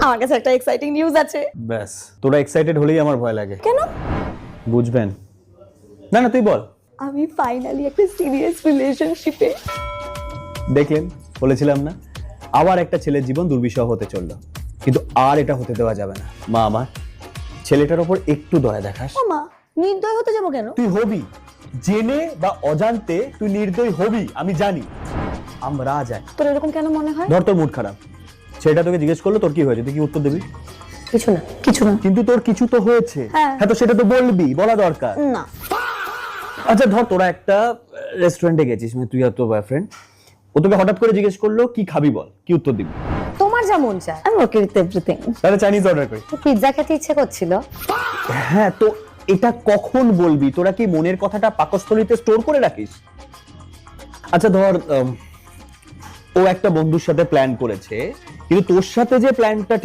আমার কাছে একটা এক্সাইটিং নিউজ আছে। ব্যাস, তোরা এক্সাইটেড হলেই আমার ভয় লাগে। কেন? বুঝবেন না, না তুই বল। আমি ফাইনালি একটা সিরিয়াস রিলেশনশিপে। দেখলেন, বলেছিলাম না, আবার একটা ছেলের জীবন দুর্বিষহ হতে চললো, কিন্তু আর এটা হতে দেওয়া যাবে না। মা, আমার ছেলেটার ওপর একটু দয়া দেখাস। মা, নির্দয় হতে যাবো কেন? তুই হবি, জেনে বা অজান্তে তুই নির্দয় হবি, আমি জানি। আমরা যাই। তোর এরকম কেন মনে হয়? ধর তোর মুড খারাপ, ছেলেটা তোকে জিজ্ঞেস করলো তোর কি হয়েছে, তুই কি উত্তর দিবি? কিছু না, কিছু না। কিন্তু তোর কিছু তো হয়েছে। হ্যাঁ। হ্যাঁ, তো সেটা তো বলবি, বলা দরকার। না। আচ্ছা ধর তোরা একটা রেস্টুরেন্টে গেছিস, মানে তুই আর তোর বয়ফ্রেন্ড, ও তোকে হঠাৎ করে জিজ্ঞেস করলো কি খাবি, বল, কি উত্তর দিবি? তোমার যা মন চায়। আমি ওকে উইথ এভরিথিং। তাহলে চাইনিজ অর্ডার করি। তো পিৎজা খেতে ইচ্ছে করছিল। হ্যাঁ, তো এটা কখন বলবি? তোরা কি মনের কথাটা পাকস্থলীতে স্টোর করে রাখিস? আচ্ছা ধর ও একটা বন্ধুর সাথে প্ল্যান করেছে, কিন্তু তোর সাথে যে প্ল্যানটা